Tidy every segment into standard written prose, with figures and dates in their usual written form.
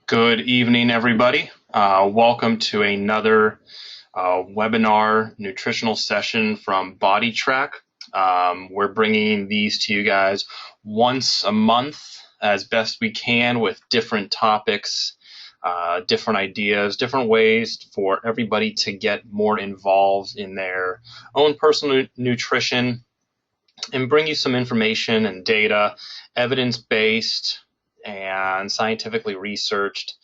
Good evening, everybody. Welcome to another webinar nutritional session from Body Track. We're bringing these to you guys once a month as best we can with different topics, different ideas, different ways for everybody to get more involved in their own personal nutrition and bring you some information and data, evidence-based and scientifically researched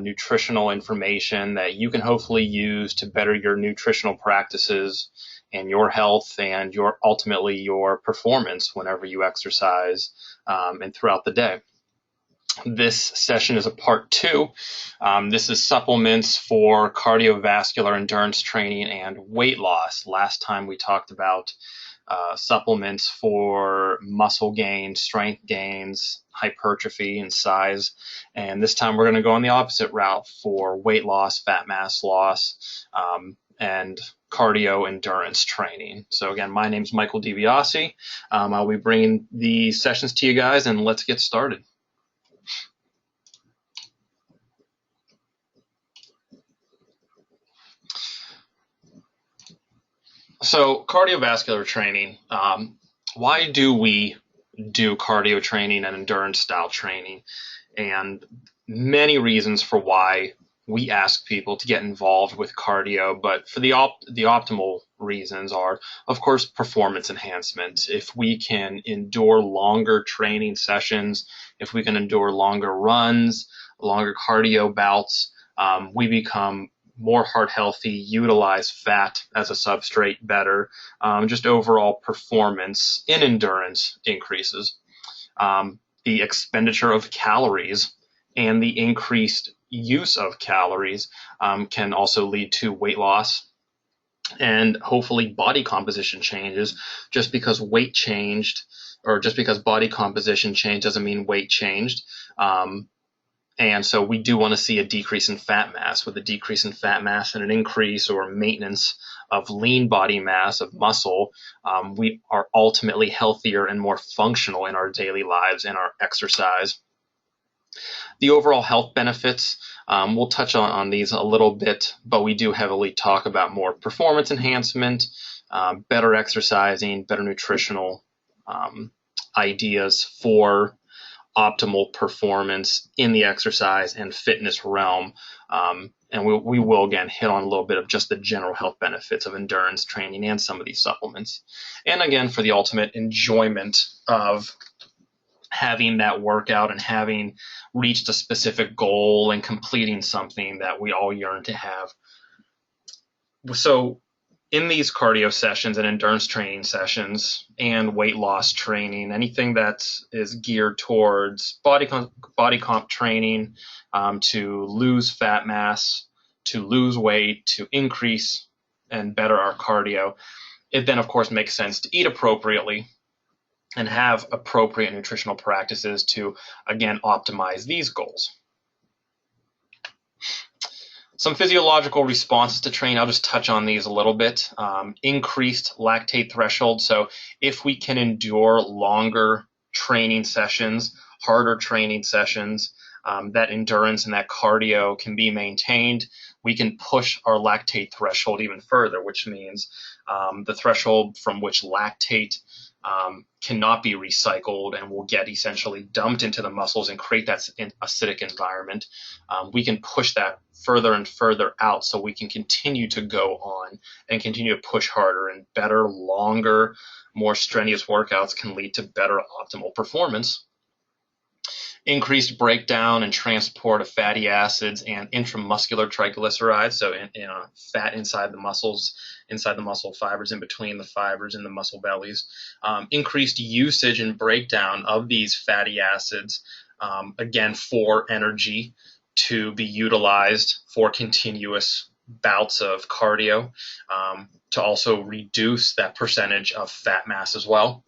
nutritional information that you can hopefully use to better your nutritional practices and your health and your ultimately your performance whenever you exercise and throughout the day. This session is a part two. This is supplements for cardiovascular endurance training and weight loss. Last time we talked about supplements for muscle gain, strength gains, hypertrophy, and size. And this time we're going to go on the opposite route for weight loss, fat mass loss, and cardio endurance training. So again, my name's Michael DiBiase. I'll be bringing these sessions to you guys, and let's get started. So cardiovascular training, why do we do cardio training and endurance style training? And many reasons for why we ask people to get involved with cardio, but for the optimal reasons are, of course, performance enhancement. If we can endure longer training sessions, if we can endure longer runs, longer cardio bouts, we become more heart healthy, utilize fat as a substrate better, just overall performance in endurance increases. The expenditure of calories and the increased use of calories can also lead to weight loss and hopefully body composition changes. Just because weight changed or just because body composition changed doesn't mean weight changed. And so we do want to see a decrease in fat mass. With a decrease in fat mass and an increase or maintenance of lean body mass, of muscle, we are ultimately healthier and more functional in our daily lives and our exercise. The overall health benefits, we'll touch on these a little bit, but we do heavily talk about more performance enhancement, better exercising, better nutritional ideas for optimal performance in the exercise and fitness realm. And we will, again, hit on a little bit of just the general health benefits of endurance training and some of these supplements. And again, for the ultimate enjoyment of having that workout and having reached a specific goal and completing something that we all yearn to have. So in these cardio sessions and endurance training sessions and weight loss training, anything that is geared towards body comp training, to lose fat mass, to lose weight, to increase and better our cardio, it then of course makes sense to eat appropriately and have appropriate nutritional practices to, again, optimize these goals. Some physiological responses to training, I'll just touch on these a little bit. Increased lactate threshold. So if we can endure longer training sessions, harder training sessions, that endurance and that cardio can be maintained, we can push our lactate threshold even further, which means the threshold from which lactate cannot be recycled and will get essentially dumped into the muscles and create that acidic environment. We can push that further and further out so we can continue to go on and continue to push harder, and better, longer, more strenuous workouts can lead to better optimal performance. Increased breakdown and transport of fatty acids and intramuscular triglycerides, so fat inside the muscles, inside the muscle fibers, in between the fibers in the muscle bellies. Increased usage and breakdown of these fatty acids, again, for energy to be utilized for continuous bouts of cardio, to also reduce that percentage of fat mass as well.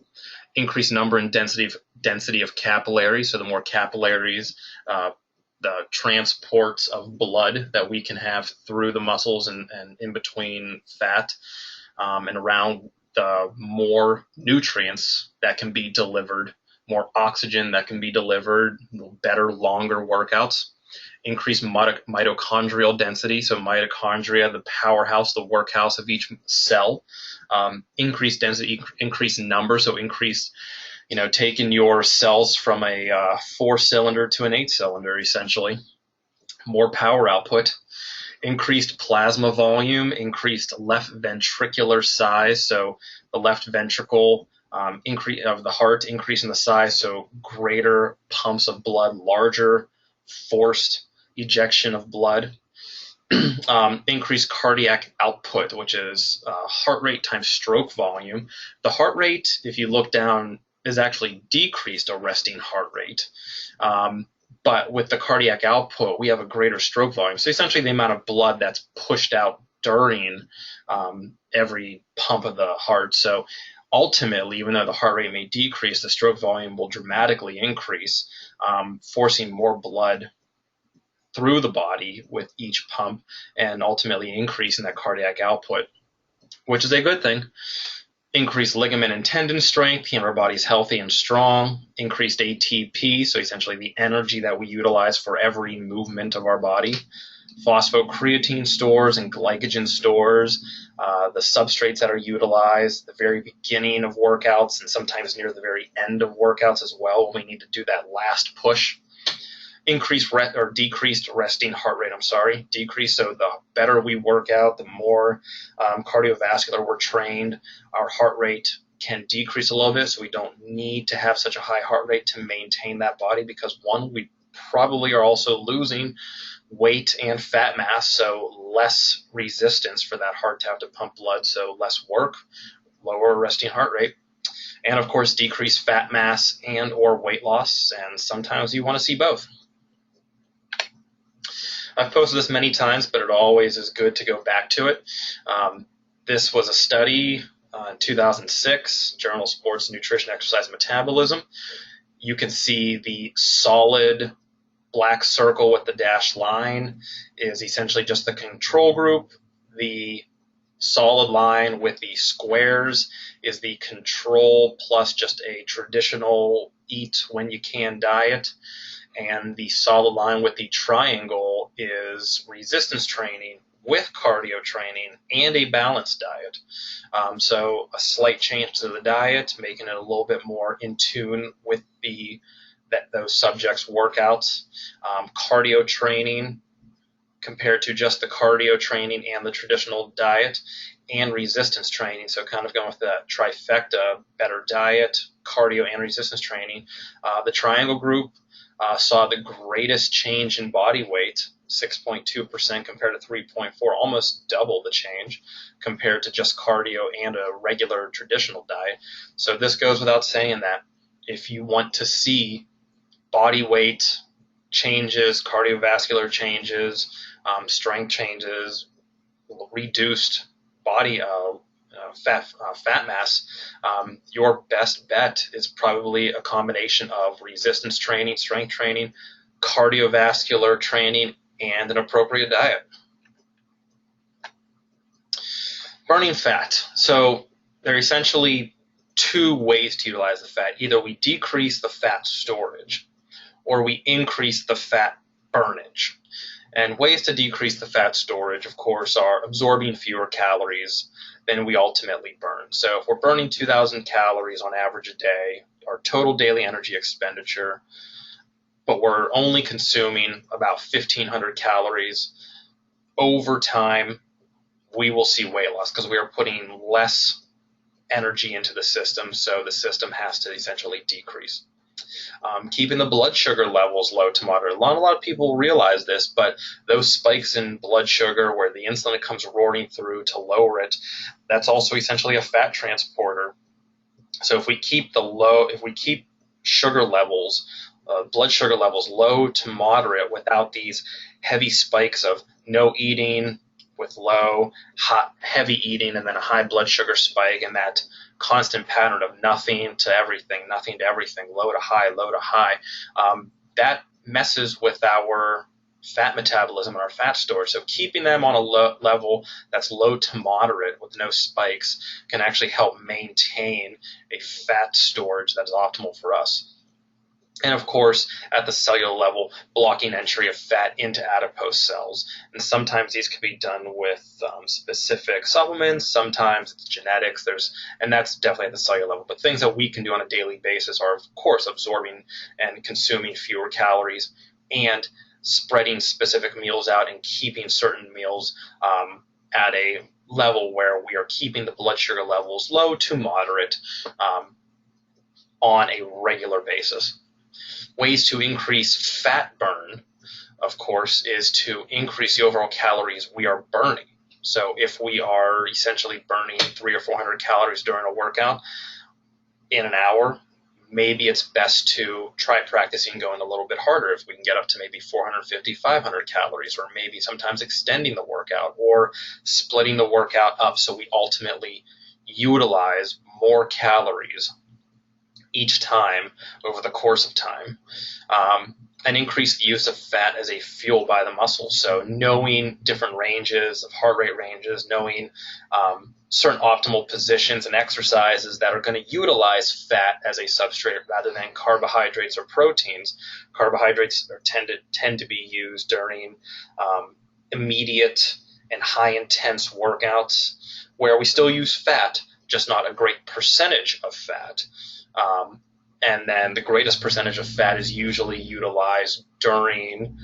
Increased number and density of capillaries, so the more capillaries, the transports of blood that we can have through the muscles and in between fat, and around, the more nutrients that can be delivered, more oxygen that can be delivered, better, longer workouts. increased mitochondrial density, so mitochondria, the powerhouse, the workhouse of each cell, increased density, increased number, so increased, taking your cells from a 4-cylinder to an 8-cylinder, essentially. More power output, increased plasma volume, increased left ventricular size, so the left ventricle increase of the heart increase in the size, so greater pumps of blood, larger forced ejection of blood. Increased cardiac output, which is heart rate times stroke volume. The heart rate, if you look down, is actually decreased a resting heart rate. But with the cardiac output, we have a greater stroke volume. So essentially the amount of blood that's pushed out during every pump of the heart. So ultimately, even though the heart rate may decrease, the stroke volume will dramatically increase, forcing more blood through the body with each pump and ultimately increasing that cardiac output, which is a good thing. Increased ligament and tendon strength, keeping our bodies healthy and strong. Increased ATP, so essentially the energy that we utilize for every movement of our body. Phosphocreatine stores and glycogen stores, the substrates that are utilized, the very beginning of workouts and sometimes near the very end of workouts as well when we need to do that last push. Increased or decreased resting heart rate, decrease, so the better we work out, the more cardiovascular we're trained, our heart rate can decrease a little bit, so we don't need to have such a high heart rate to maintain that body, because one, we probably are also losing weight and fat mass, so less resistance for that heart to have to pump blood, so less work, lower resting heart rate, and of course decreased fat mass and or weight loss, and sometimes you want to see both. I've posted this many times, but it always is good to go back to it. This was a study in 2006, Journal Sports Nutrition, Exercise, Metabolism. You can see the solid black circle with the dashed line is essentially just the control group. The solid line with the squares is the control plus just a traditional eat when you can diet. And the solid line with the triangle is resistance training with cardio training and a balanced diet. So a slight change to the diet, making it a little bit more in tune with those subjects' workouts. Cardio training compared to just the cardio training and the traditional diet, and resistance training. So kind of going with that trifecta, better diet, cardio, and resistance training. The triangle group saw the greatest change in body weight, 6.2% compared to 3.4%, almost double the change compared to just cardio and a regular traditional diet. So this goes without saying that if you want to see body weight changes, cardiovascular changes, strength changes, reduced body fat mass, your best bet is probably a combination of resistance training, strength training, cardiovascular training, and an appropriate diet. Burning fat. So there are essentially two ways to utilize the fat. Either we decrease the fat storage or we increase the fat burnage. And ways to decrease the fat storage, of course, are absorbing fewer calories than we ultimately burn. So if we're burning 2,000 calories on average a day, our total daily energy expenditure, but we're only consuming about 1,500 calories, over time, we will see weight loss because we are putting less energy into the system, so the system has to essentially decrease. Keeping the blood sugar levels low to moderate. Not a lot of people realize this, but those spikes in blood sugar where the insulin comes roaring through to lower it, that's also essentially a fat transporter. So if we keep sugar levels, blood sugar levels low to moderate without these heavy spikes of no eating with low, hot, heavy eating, and then a high blood sugar spike, and that constant pattern of nothing to everything, low to high, that messes with our fat metabolism and our fat storage. So keeping them on a level that's low to moderate with no spikes can actually help maintain a fat storage that is optimal for us. And of course, at the cellular level, blocking entry of fat into adipose cells. And sometimes these can be done with specific supplements. Sometimes it's genetics. And that's definitely at the cellular level. But things that we can do on a daily basis are, of course, absorbing and consuming fewer calories and spreading specific meals out and keeping certain meals at a level where we are keeping the blood sugar levels low to moderate on a regular basis. Ways to increase fat burn, of course, is to increase the overall calories we are burning. So if we are essentially burning 300 or 400 calories during a workout in an hour, maybe it's best to try practicing going a little bit harder if we can get up to maybe 450, 500 calories, or maybe sometimes extending the workout or splitting the workout up so we ultimately utilize more calories each time over the course of time, and increase the use of fat as a fuel by the muscle. So knowing different ranges of heart rate ranges, knowing certain optimal positions and exercises that are going to utilize fat as a substrate rather than carbohydrates or proteins. Carbohydrates tend to be used during immediate and high intense workouts where we still use fat, just not a great percentage of fat. And then the greatest percentage of fat is usually utilized during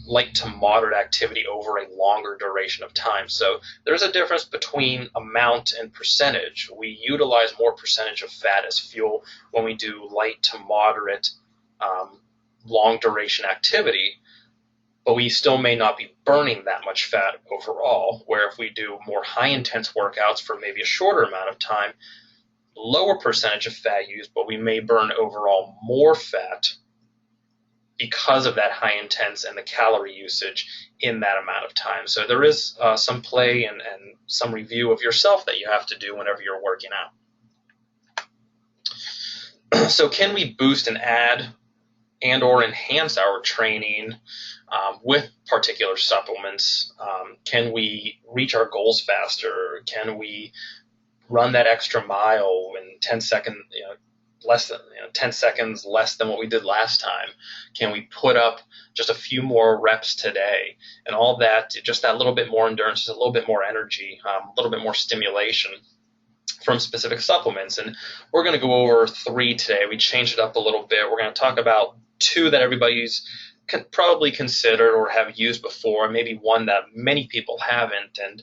light to moderate activity over a longer duration of time. So there's a difference between amount and percentage. We utilize more percentage of fat as fuel when we do light to moderate long duration activity, but we still may not be burning that much fat overall, where if we do more high intense workouts for maybe a shorter amount of time, lower percentage of fat used, but we may burn overall more fat because of that high intense and the calorie usage in that amount of time. So there is some play and some review of yourself that you have to do whenever you're working out. So can we boost and add and or enhance our training with particular supplements? Can we reach our goals faster? Can we run that extra mile in 10 seconds, less than 10 seconds less than what we did last time? Can we put up just a few more reps today? And all that, just that little bit more endurance, a little bit more energy, a little bit more stimulation from specific supplements. And we're going to go over 3 today. We changed it up a little bit. We're going to talk about 2 that everybody's probably considered or have used before, and maybe one that many people haven't. And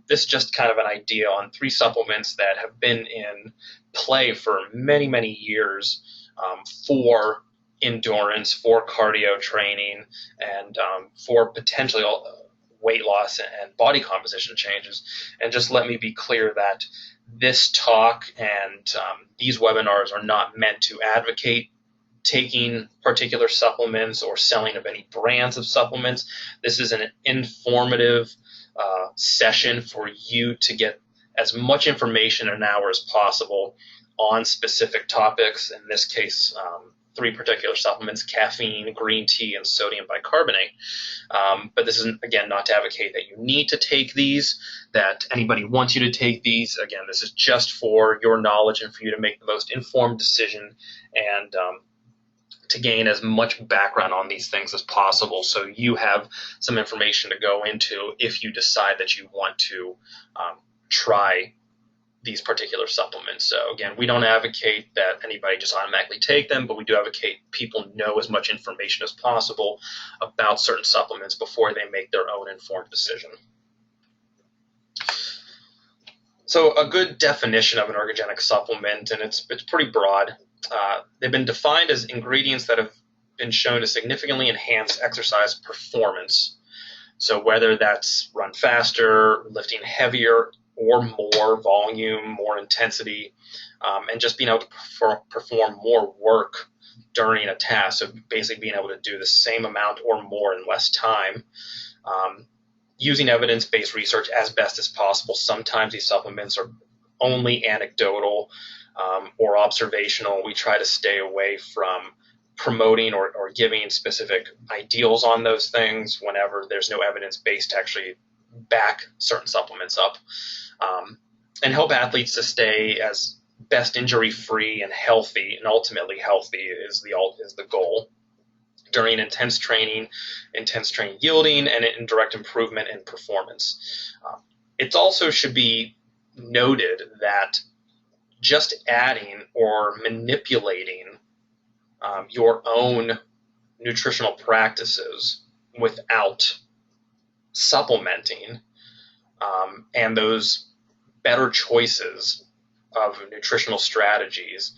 this is just kind of an idea on 3 supplements that have been in play for many, many years for endurance, for cardio training, and for potentially weight loss and body composition changes. And just let me be clear that this talk and these webinars are not meant to advocate taking particular supplements or selling of any brands of supplements. This is an informative session for you to get as much information in an hour as possible on specific topics. In this case, 3 particular supplements: caffeine, green tea, and sodium bicarbonate. But this is, again, not to advocate that you need to take these, that anybody wants you to take these. Again, this is just for your knowledge and for you to make the most informed decision and to gain as much background on these things as possible, so you have some information to go into if you decide that you want to try these particular supplements. So again, we don't advocate that anybody just automatically take them, but we do advocate people know as much information as possible about certain supplements before they make their own informed decision. So a good definition of an ergogenic supplement, and it's pretty broad. They've been defined as ingredients that have been shown to significantly enhance exercise performance. So whether that's run faster, lifting heavier or more volume, more intensity, and just being able to perform more work during a task. So basically being able to do the same amount or more in less time. Using evidence-based research as best as possible. Sometimes these supplements are only anecdotal or observational. We try to stay away from promoting or giving specific ideals on those things whenever there's no evidence base to actually back certain supplements up, and help athletes to stay as best injury-free and healthy, and ultimately healthy is the goal during intense training yielding, and indirect improvement in performance. It also should be noted that just adding or manipulating your own nutritional practices without supplementing and those better choices of nutritional strategies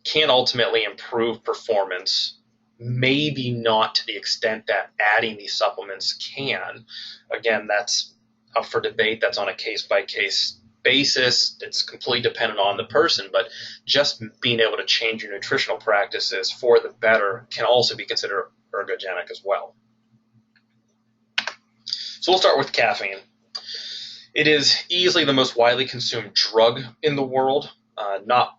can ultimately improve performance, maybe not to the extent that adding these supplements can. Again, that's up for debate. That's on a case-by-case basis. It's completely dependent on the person, but just being able to change your nutritional practices for the better can also be considered ergogenic as well. So we'll start with caffeine. It is easily the most widely consumed drug in the world, not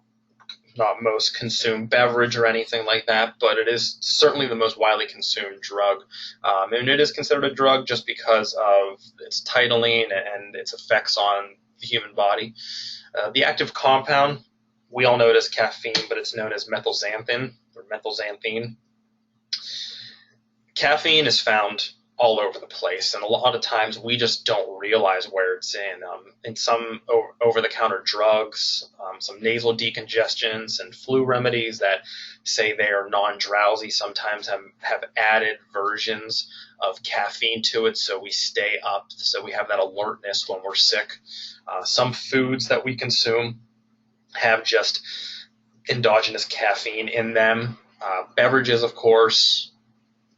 most consumed beverage or anything like that, but it is certainly the most widely consumed drug. And it is considered a drug just because of its titling and its effects on the human body. The active compound, we all know it as caffeine, but it's known as methylxanthine or methylxanthine. Caffeine is found all over the place, and a lot of times we just don't realize where it's in some over-the-counter drugs, some nasal decongestants and flu remedies that say they are non-drowsy sometimes have added versions of caffeine to it, so we stay up, so we have that alertness when we're sick. Some foods that we consume have just endogenous caffeine in them. Beverages, of course,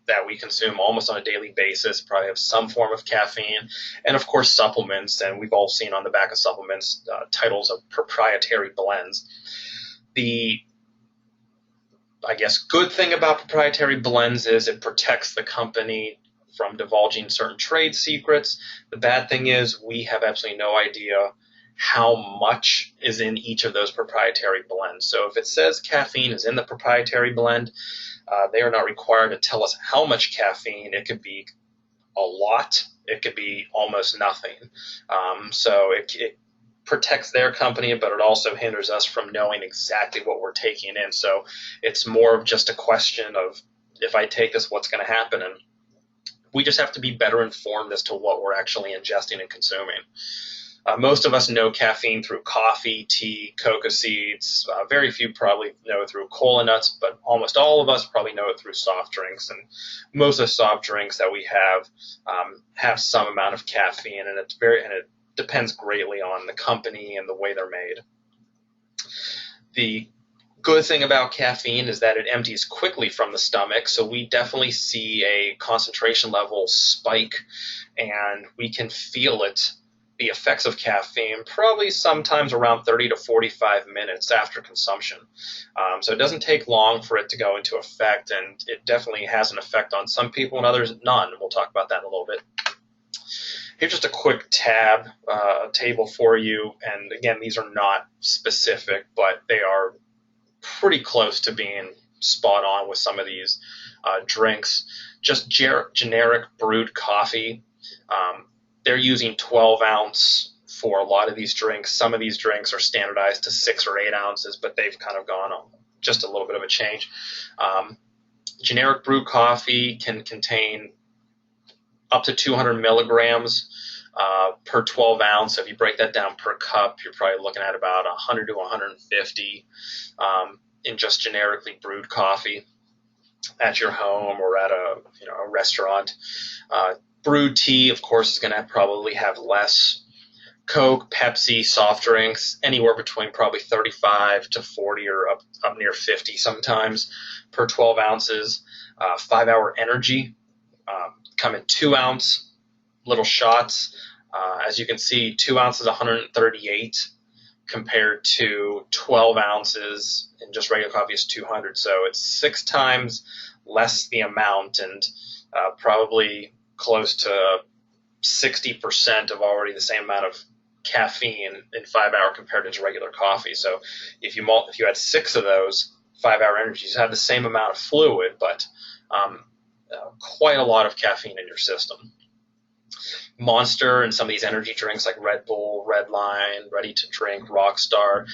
that we consume almost on a daily basis probably have some form of caffeine, and of course supplements, and we've all seen on the back of supplements titles of proprietary blends. The, I guess, good thing about proprietary blends is it protects the company from divulging certain trade secrets. The bad thing is we have absolutely no idea how much is in each of those proprietary blends. So if it says caffeine is in the proprietary blend, they are not required to tell us how much caffeine. It could be a lot. It could be almost nothing. So it protects their company, but it also hinders us from knowing exactly what we're taking in. So it's more of just a question of, if I take this, what's going to happen? And we just have to be better informed as to what we're actually ingesting and consuming. Most of us know caffeine through coffee, tea, cocoa seeds. Very few probably know it through cola nuts, but almost all of us probably know it through soft drinks. And most of the soft drinks that we have some amount of caffeine, and it depends greatly on the company and the way they're made. The good thing about caffeine is that it empties quickly from the stomach, so we definitely see a concentration level spike, and we can feel it, the effects of caffeine, probably sometimes around 30 to 45 minutes after consumption. So it doesn't take long for it to go into effect, and it definitely has an effect on some people and others none. We'll talk about that in a little bit. Here's just a quick table for you, and again, these are not specific, but they are pretty close to being spot on with some of these drinks. Just generic brewed coffee. They're using 12 ounce for a lot of these drinks. Some of these drinks are standardized to 6 or 8 ounces, but they've kind of gone on just a little bit of a change. Generic brewed coffee can contain up to 200 milligrams per 12 ounce. So if you break that down per cup, you're probably looking at about 100 to 150 in just generically brewed coffee at your home or at a restaurant. Brewed tea, of course, is going to probably have less. Coke, Pepsi, soft drinks, anywhere between probably 35 to 40 or up near 50 sometimes per 12 ounces. 5-Hour Energy come in 2 ounce little shots. As you can see, 2 ounces 138 compared to 12 ounces in just regular coffee is 200. So it's 6 times less the amount, and probably close to 60% of already the same amount of caffeine in 5-Hour compared to just regular coffee. So if you had 6 of those 5-Hour Energies, you have the same amount of fluid, but quite a lot of caffeine in your system. Monster and some of these energy drinks like Red Bull, Red Line, Ready to Drink, Rockstar,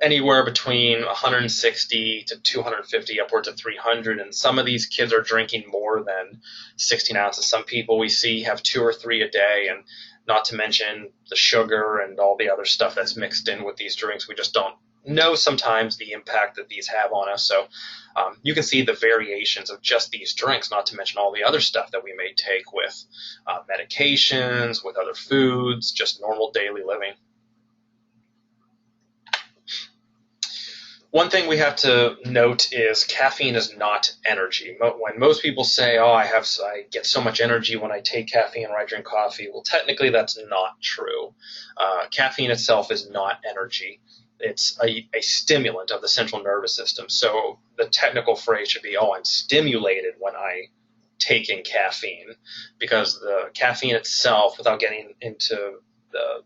anywhere between 160 to 250, upwards of 300. And some of these kids are drinking more than 16 ounces. Some people we see have 2 or 3 a day, and not to mention the sugar and all the other stuff that's mixed in with these drinks. We just don't know sometimes the impact that these have on us. So you can see the variations of just these drinks, not to mention all the other stuff that we may take with medications, with other foods, just normal daily living. One thing we have to note is caffeine is not energy. When most people say, "Oh, I get so much energy when I take caffeine or I drink coffee," well, technically that's not true. Caffeine itself is not energy. It's a stimulant of the central nervous system. So the technical phrase should be, "Oh, I'm stimulated when I take in caffeine," because the caffeine itself, without getting into the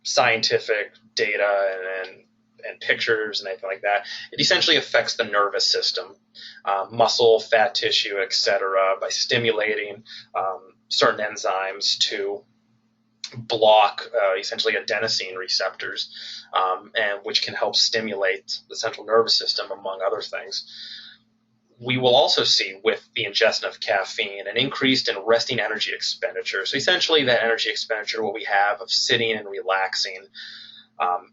scientific data and pictures and anything like that, it essentially affects the nervous system, muscle, fat tissue, etc., by stimulating certain enzymes to block essentially adenosine receptors, and which can help stimulate the central nervous system, among other things. We will also see with the ingestion of caffeine an increase in resting energy expenditure. So essentially that energy expenditure, what we have of sitting and relaxing,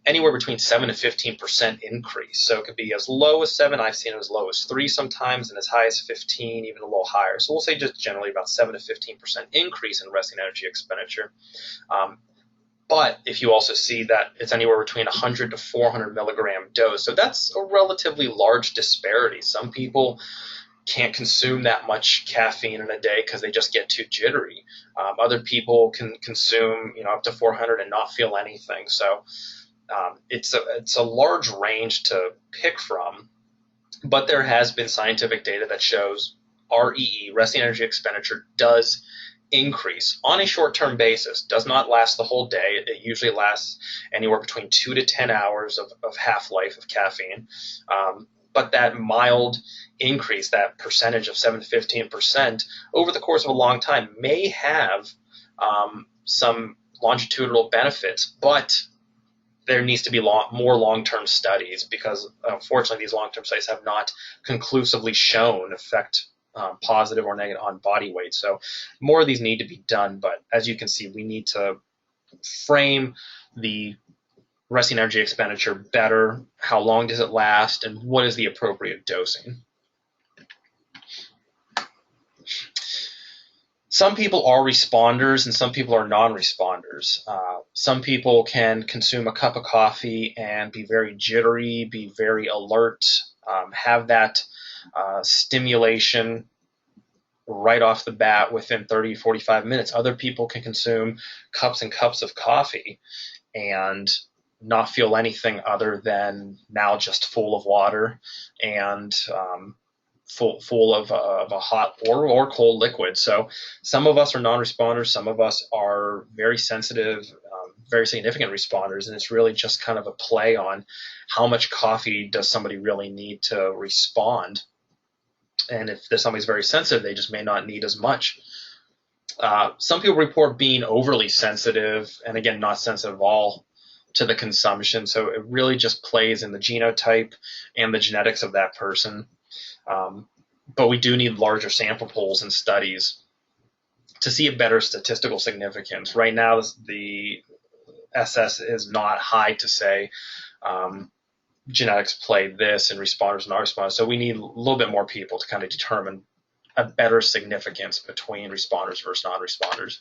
anywhere between 7 to 15% increase. So it could be as low as 7, I've seen it as low as 3 sometimes, and as high as 15, even a little higher. So we'll say just generally about 7 to 15% increase in resting energy expenditure. But if you also see that it's anywhere between 100 to 400 milligram dose, so that's a relatively large disparity. Some people can't consume that much caffeine in a day because they just get too jittery. Other people can consume, up to 400 and not feel anything. So it's a large range to pick from, but there has been scientific data that shows REE, resting energy expenditure, does increase on a short-term basis. Does not last the whole day. It usually lasts anywhere between 2 to 10 hours of half-life of caffeine. But that mild increase, that percentage of 7 to 15% over the course of a long time, may have some longitudinal benefits, but there needs to be more long-term studies, because unfortunately these long-term studies have not conclusively shown effect, positive or negative, on body weight. So more of these need to be done, but as you can see, we need to frame the resting energy expenditure better. How long does it last, and what is the appropriate dosing? Some people are responders and some people are non-responders. Some people can consume a cup of coffee and be very jittery, be very alert, have that stimulation right off the bat within 30, 45 minutes. Other people can consume cups and cups of coffee and not feel anything other than now just full of water and full of a hot or cold liquid. So some of us are non-responders, some of us are very sensitive, very significant responders, and it's really just kind of a play on how much coffee does somebody really need to respond. And if somebody's very sensitive, they just may not need as much. Some people report being overly sensitive, and again, not sensitive at all to the consumption. So it really just plays in the genotype and the genetics of that person. But we do need larger sample pools and studies to see a better statistical significance. Right now, the SS is not high to say genetics play this and responders and non-responders. So we need a little bit more people to kind of determine a better significance between responders versus non-responders.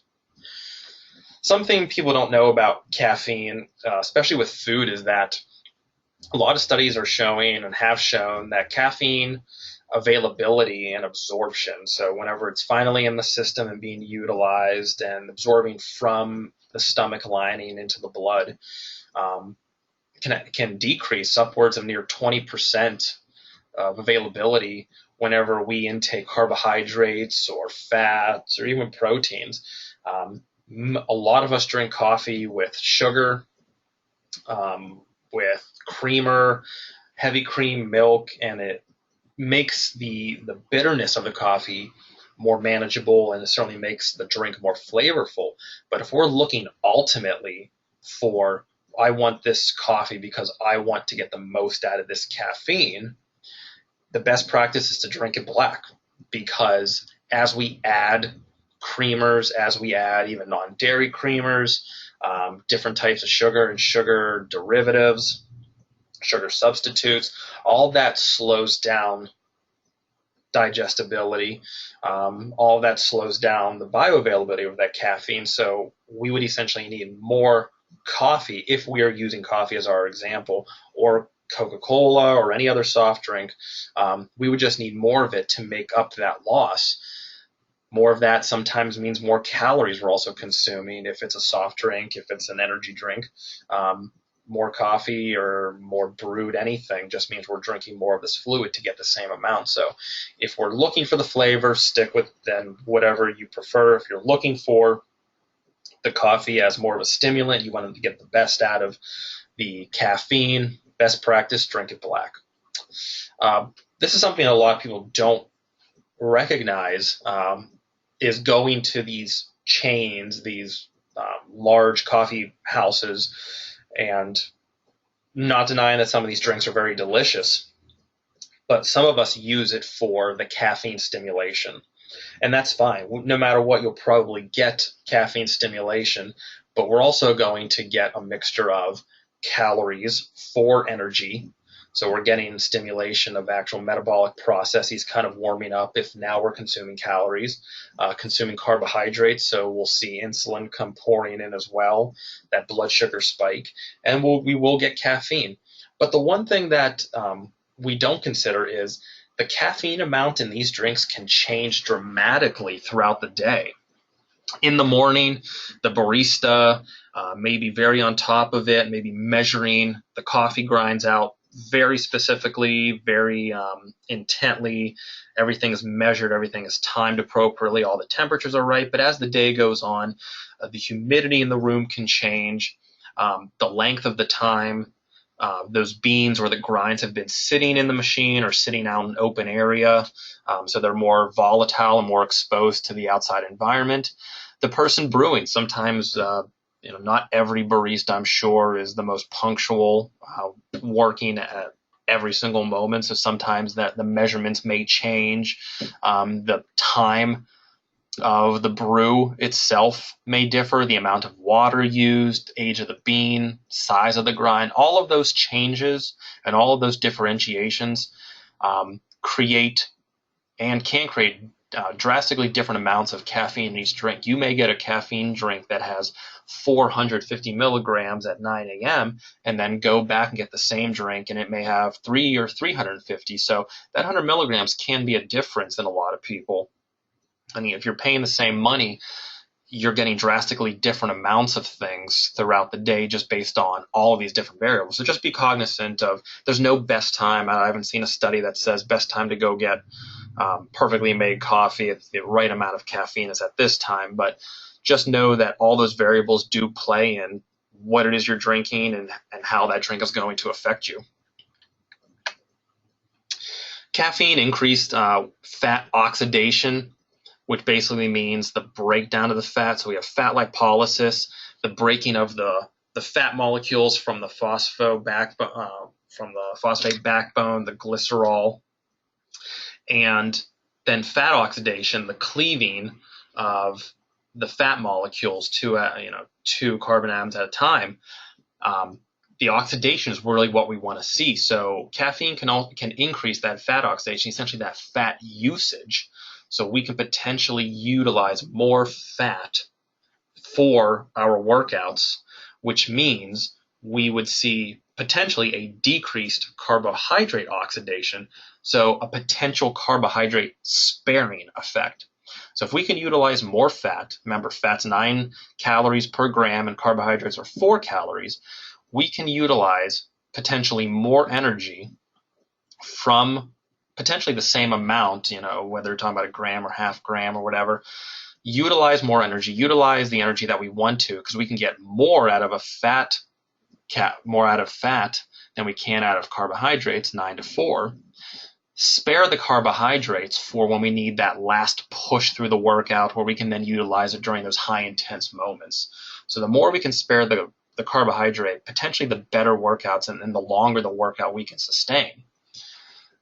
Something people don't know about caffeine, especially with food, is that a lot of studies are showing and have shown that caffeine availability and absorption, so whenever it's finally in the system and being utilized and absorbing from the stomach lining into the blood, can decrease upwards of near 20% of availability whenever we intake carbohydrates or fats or even proteins. A lot of us drink coffee with sugar, with creamer, heavy cream, milk, and it makes the bitterness of the coffee more manageable, and it certainly makes the drink more flavorful. But if we're looking ultimately for I want this coffee because I want to get the most out of this caffeine, the best practice is to drink it black, because as we add creamers, as we add even non-dairy creamers, different types of sugar and sugar derivatives, sugar substitutes, all that slows down digestibility. All that slows down the bioavailability of that caffeine. So we would essentially need more coffee if we are using coffee as our example, or Coca-Cola or any other soft drink. We would just need more of it to make up that loss. More of that sometimes means more calories we're also consuming if it's a soft drink, if it's an energy drink. More coffee or more brewed anything just means we're drinking more of this fluid to get the same amount. So if we're looking for the flavor, stick with then whatever you prefer. If you're looking for the coffee as more of a stimulant, you want to get the best out of the caffeine, best practice, drink it black. This is something a lot of people don't recognize, is going to these chains, these large coffee houses, and not denying that some of these drinks are very delicious, but some of us use it for the caffeine stimulation. And that's fine. No matter what, you'll probably get caffeine stimulation, but we're also going to get a mixture of calories for energy. So we're getting stimulation of actual metabolic processes kind of warming up if now we're consuming calories, consuming carbohydrates. So we'll see insulin come pouring in as well, that blood sugar spike, and we will get caffeine. But the one thing that we don't consider is the caffeine amount in these drinks can change dramatically throughout the day. In the morning, the barista may be very on top of it, maybe measuring the coffee grinds out very specifically, very intently. Everything is measured, everything is timed appropriately, all the temperatures are right. But as the day goes on, the humidity in the room can change, the length of the time those beans or the grinds have been sitting in the machine or sitting out in an open area, so they're more volatile and more exposed to the outside environment. The person brewing, sometimes not every barista, I'm sure, is the most punctual, working at every single moment. So sometimes that the measurements may change. The time of the brew itself may differ. The amount of water used, age of the bean, size of the grind, all of those changes and all of those differentiations create and can create drastically different amounts of caffeine in each drink. You may get a caffeine drink that has 450 milligrams at 9 a.m. and then go back and get the same drink and it may have 3 or 350. So that 100 milligrams can be a difference in a lot of people. I mean, if you're paying the same money, you're getting drastically different amounts of things throughout the day just based on all of these different variables. So just be cognizant of there's no best time. I haven't seen a study that says best time to go get perfectly made coffee at the right amount of caffeine is at this time. But just know that all those variables do play in what it is you're drinking and how that drink is going to affect you. Caffeine increased fat oxidation, which basically means the breakdown of the fat. So we have fat lipolysis, the breaking of the fat molecules from the phosphate backbone, the glycerol, and then fat oxidation, the cleaving of the fat molecules to two carbon atoms at a time. The oxidation is really what we want to see. So caffeine can increase that fat oxidation, essentially that fat usage. So we can potentially utilize more fat for our workouts, which means we would see potentially a decreased carbohydrate oxidation, so a potential carbohydrate sparing effect. So if we can utilize more fat, remember fat's 9 calories per gram and carbohydrates are 4 calories, we can utilize potentially more energy from potentially the same amount, whether you're talking about a gram or half gram or whatever. Utilize more energy, utilize the energy that we want to, because we can get more out of fat than we can out of carbohydrates, 9 to 4. Spare the carbohydrates for when we need that last push through the workout where we can then utilize it during those high intense moments. So the more we can spare the the carbohydrate, potentially the better workouts and the longer the workout we can sustain.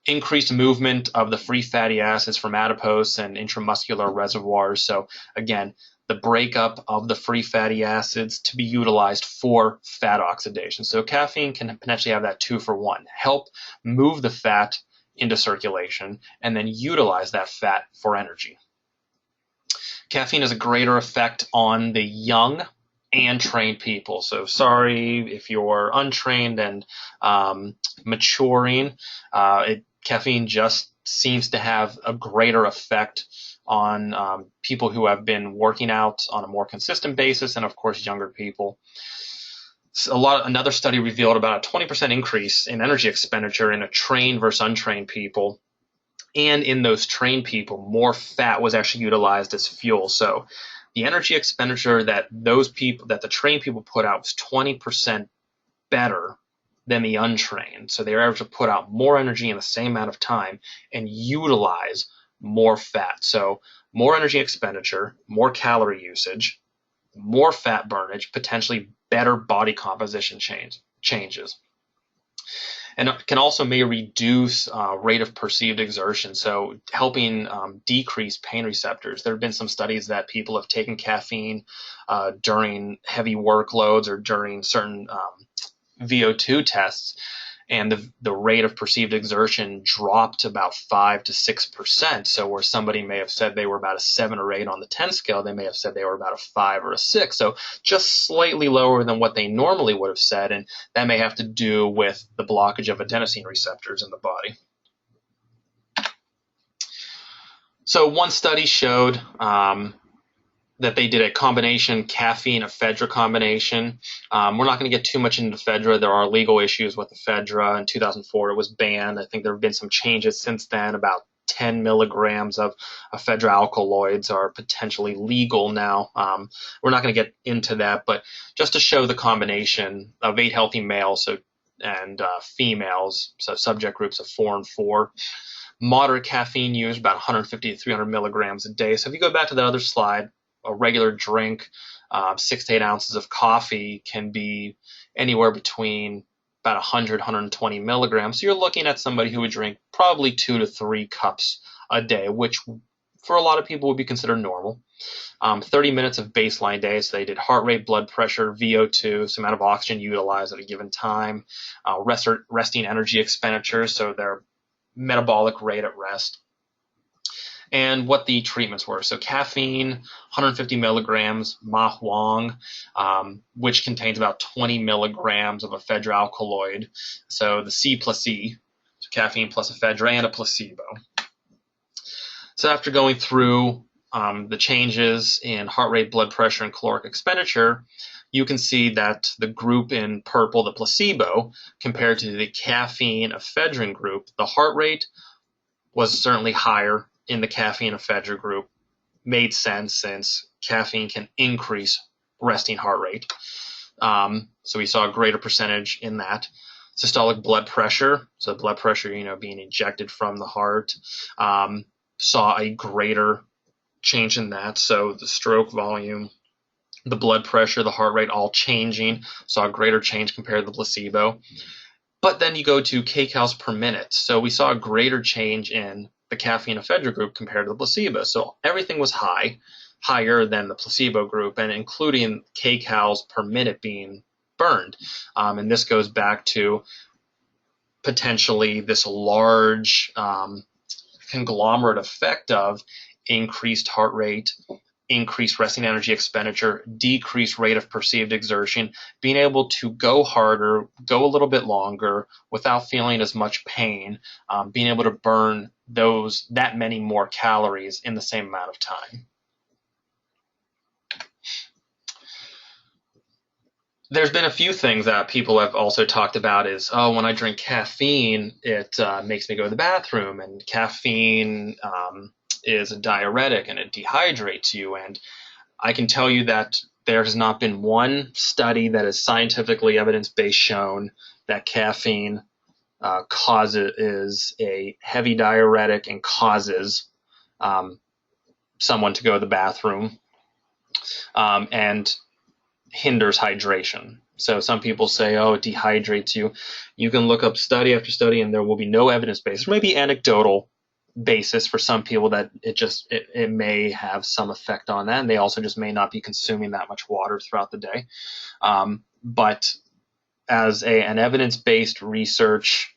Increased movement of the free fatty acids from adipose and intramuscular reservoirs. So again, the breakup of the free fatty acids to be utilized for fat oxidation. So caffeine can potentially have that 2-for-1. Help move the fat into circulation and then utilize that fat for energy. Caffeine has a greater effect on the young and trained people. So sorry if you're untrained and maturing. Caffeine just seems to have a greater effect on people who have been working out on a more consistent basis, and of course younger people. Another study revealed about a 20% increase in energy expenditure in a trained versus untrained people. And in those trained people, more fat was actually utilized as fuel. So the energy expenditure that the trained people put out was 20% better than the untrained. So they were able to put out more energy in the same amount of time and utilize more fat. So more energy expenditure, more calorie usage, more fat burnage, potentially better body composition changes. And it can also may reduce rate of perceived exertion, so helping decrease pain receptors. There have been some studies that people have taken caffeine during heavy workloads or during certain VO2 tests, and the rate of perceived exertion dropped about 5 to 6%. So where somebody may have said they were about a 7 or 8 on the 10 scale, they may have said they were about a 5 or a 6. So just slightly lower than what they normally would have said, and that may have to do with the blockage of adenosine receptors in the body. So one study showed that they did a combination caffeine-ephedra combination. We're not going to get too much into ephedra. There are legal issues with ephedra. In 2004, it was banned. I think there have been some changes since then. About 10 milligrams of ephedra alkaloids are potentially legal now. We're not going to get into that, but just to show the combination of 8 healthy males and females, so subject groups of 4 and 4. Moderate caffeine use, about 150 to 300 milligrams a day. So if you go back to the other slide, a regular drink, 6 to 8 ounces of coffee can be anywhere between about 100, 120 milligrams. So you're looking at somebody who would drink probably 2 to 3 cups a day, which for a lot of people would be considered normal. 30 minutes of baseline day. So they did heart rate, blood pressure, VO2, so amount of oxygen utilized at a given time, resting energy expenditure, so their metabolic rate at rest, and what the treatments were. So caffeine, 150 milligrams, Ma Huang, which contains about 20 milligrams of ephedra alkaloid. So the C plus E, so caffeine plus ephedra, and a placebo. So after going through the changes in heart rate, blood pressure, and caloric expenditure, you can see that the group in purple, the placebo, compared to the caffeine ephedrine group, the heart rate was certainly higher in the caffeine ephedra group. Made sense since caffeine can increase resting heart rate. So we saw a greater percentage in that. Systolic blood pressure, so blood pressure, being injected from the heart, saw a greater change in that. So the stroke volume, the blood pressure, the heart rate, all changing, saw a greater change compared to the placebo. But then you go to kcals per minute. So we saw a greater change in the caffeine ephedra group compared to the placebo. So everything was higher than the placebo group, and including kcals per minute being burned. And this goes back to potentially this large conglomerate effect of increased heart rate, increased resting energy expenditure, decreased rate of perceived exertion, being able to go harder, go a little bit longer without feeling as much pain, being able to burn that many more calories in the same amount of time. There's been a few things that people have also talked about is, when I drink caffeine, it makes me go to the bathroom, and caffeine is a diuretic and it dehydrates you. And I can tell you that there has not been one study that is scientifically evidence-based shown that caffeine is a heavy diuretic and causes someone to go to the bathroom and hinders hydration. So some people say, oh, it dehydrates you. You can look up study after study, and there will be no evidence base. There may be anecdotal basis for some people that it may have some effect on that, and they also just may not be consuming that much water throughout the day. But as an evidence-based research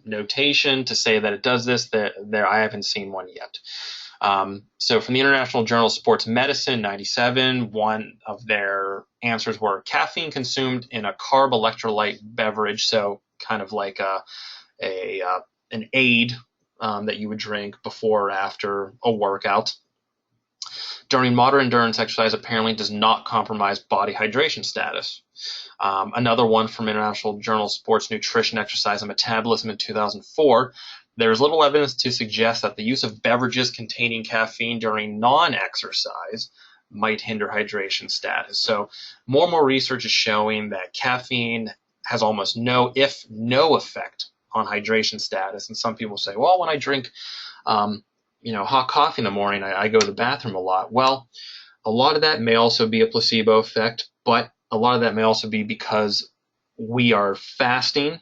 notation to say that it does this, I haven't seen one yet. So from the International Journal of Sports Medicine, 97, one of their answers were caffeine consumed in a carb electrolyte beverage, so kind of like an aid that you would drink before or after a workout during moderate endurance exercise apparently does not compromise body hydration status. Another one from International Journal of Sports Nutrition, Exercise, and Metabolism in 2004, there is little evidence to suggest that the use of beverages containing caffeine during non-exercise might hinder hydration status. So more and more research is showing that caffeine has almost no effect on hydration status. And some people say, well, when I drink hot coffee in the morning, I go to the bathroom a lot. Well, a lot of that may also be a placebo effect, but a lot of that may also be because we are fasting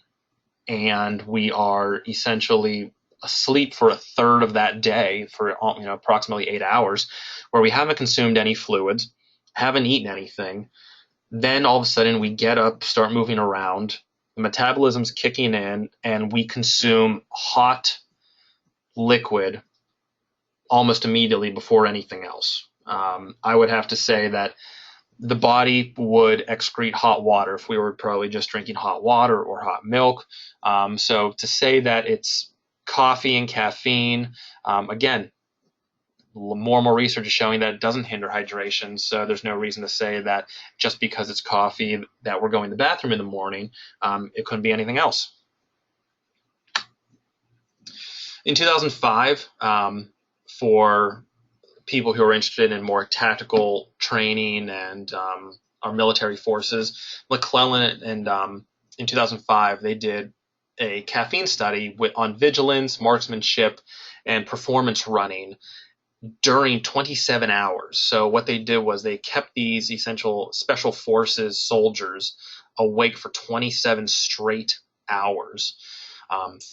and we are essentially asleep for a third of that day for approximately 8 hours, where we haven't consumed any fluids, haven't eaten anything. Then all of a sudden we get up, start moving around, the metabolism's kicking in, and we consume hot liquid almost immediately before anything else. I would have to say that the body would excrete hot water if we were probably just drinking hot water or hot milk. So to say that it's coffee and caffeine, again, more and more research is showing that it doesn't hinder hydration. So there's no reason to say that just because it's coffee that we're going to the bathroom in the morning, it couldn't be anything else. In 2005, for people who are interested in more tactical training and our military forces, McClellan and in 2005 they did a caffeine study on vigilance, marksmanship, and performance running during 27 hours. So what they did was they kept these essential special forces soldiers awake for 27 straight hours,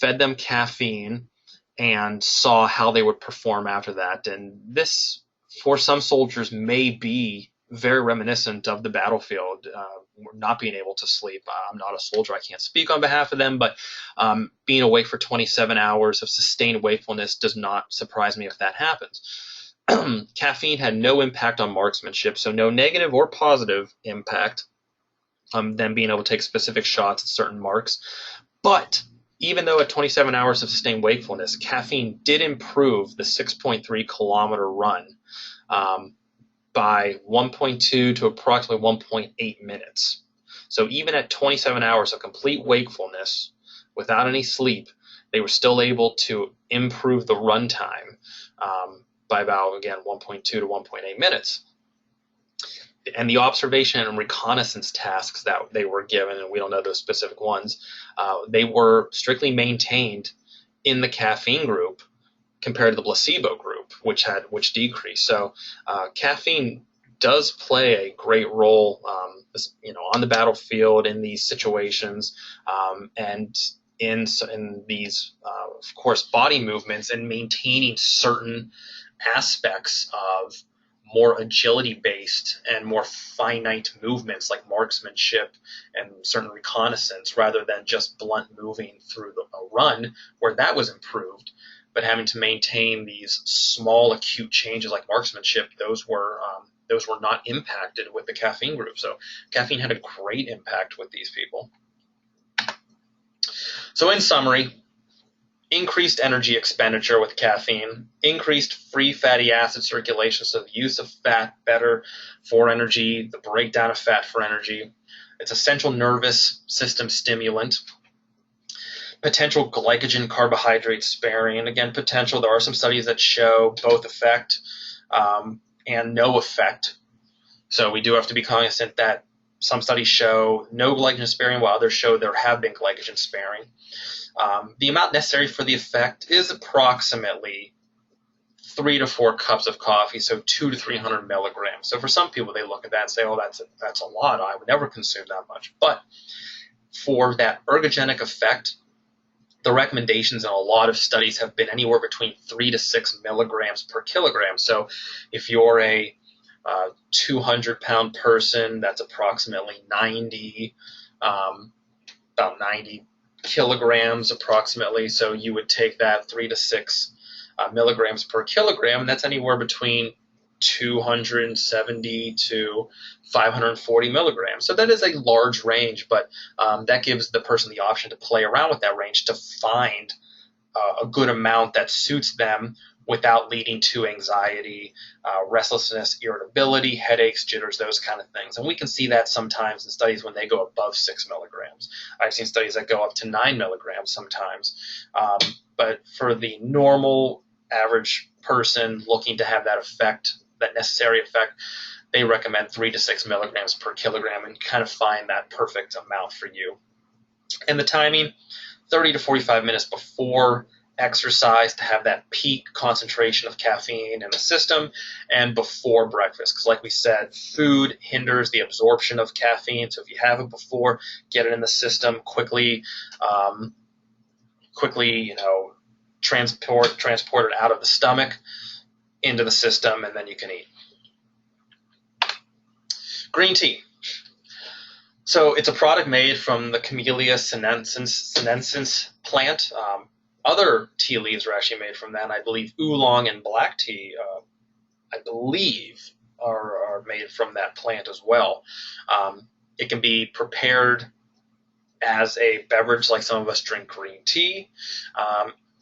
fed them caffeine, and saw how they would perform after that. And this, for some soldiers, may be very reminiscent of the battlefield, not being able to sleep. I'm not a soldier. I can't speak on behalf of them, but being awake for 27 hours of sustained wakefulness does not surprise me if that happens. Caffeine had no impact on marksmanship, so no negative or positive impact on them being able to take specific shots at certain marks. But even though at 27 hours of sustained wakefulness, caffeine did improve the 6.3 kilometer run by 1.2 to approximately 1.8 minutes. So even at 27 hours of complete wakefulness, without any sleep, they were still able to improve the run time by about, again, 1.2 to 1.8 minutes. And the observation and reconnaissance tasks that they were given, and we don't know those specific ones, they were strictly maintained in the caffeine group compared to the placebo group, which decreased. So caffeine does play a great role, on the battlefield in these situations, and in these, of course, body movements, and maintaining certain aspects of more agility-based and more finite movements like marksmanship and certain reconnaissance, rather than just blunt moving through a run, where that was improved. But having to maintain these small acute changes like marksmanship, those were not impacted with the caffeine group. So caffeine had a great impact with these people. So in summary, increased energy expenditure with caffeine, increased free fatty acid circulation, so the use of fat better for energy, the breakdown of fat for energy. It's a central nervous system stimulant. Potential glycogen carbohydrate sparing. And again, potential, there are some studies that show both effect and no effect. So we do have to be cognizant that some studies show no glycogen sparing, while others show there have been glycogen sparing. The amount necessary for the effect is approximately 3 to 4 cups of coffee, so 200 to 300 milligrams. So for some people, they look at that and say, oh, that's a lot. I would never consume that much. But for that ergogenic effect, the recommendations in a lot of studies have been anywhere between 3 to 6 milligrams per kilogram. So if you're a 200-pound person, that's approximately about 90 kilograms approximately. So you would take that 3 to 6 milligrams per kilogram, and that's anywhere between 270 to 540 milligrams. So that is a large range, but that gives the person the option to play around with that range to find a good amount that suits them without leading to anxiety, restlessness, irritability, headaches, jitters, those kind of things. And we can see that sometimes in studies when they go above 6 milligrams. I've seen studies that go up to 9 milligrams sometimes. But for the normal average person looking to have that effect, that necessary effect, they recommend 3 to 6 milligrams per kilogram and kind of find that perfect amount for you. And the timing, 30 to 45 minutes before exercise to have that peak concentration of caffeine in the system, and before breakfast, because like we said, food hinders the absorption of caffeine. So if you have it before, get it in the system quickly, transport it out of the stomach into the system, and then you can eat. Green tea. So it's a product made from the Camellia sinensis plant. Other tea leaves are actually made from that. And I believe oolong and black tea, are made from that plant as well. It can be prepared as a beverage, like some of us drink green tea,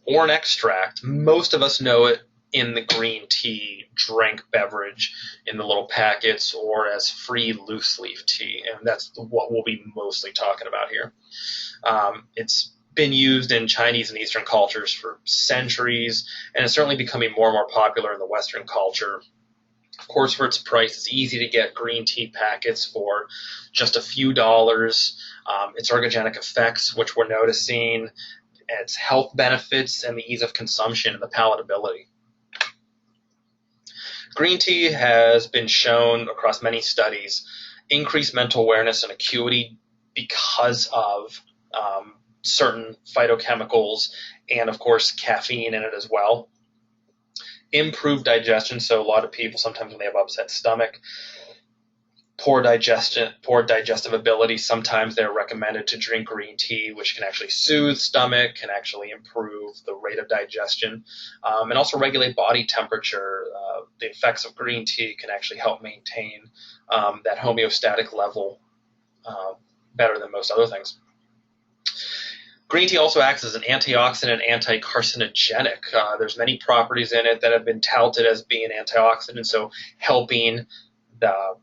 or an extract. Most of us know it in the green tea drink beverage in the little packets, or as free loose leaf tea, and that's what we'll be mostly talking about here. It's been used in Chinese and Eastern cultures for centuries, and it's certainly becoming more and more popular in the Western culture. Of course, for its price, it's easy to get green tea packets for just a few dollars. Its ergogenic effects, which we're noticing, its health benefits, and the ease of consumption and the palatability. Green tea has been shown across many studies increased mental awareness and acuity because of certain phytochemicals and, of course, caffeine in it as well. Improved digestion, so a lot of people sometimes when they have upset stomach, poor digestive ability, sometimes they're recommended to drink green tea, which can actually soothe stomach, can actually improve the rate of digestion, and also regulate body temperature. The effects of green tea can actually help maintain that homeostatic level better than most other things. Green tea also acts as an antioxidant and anti-carcinogenic. There's many properties in it that have been touted as being antioxidants, so helping the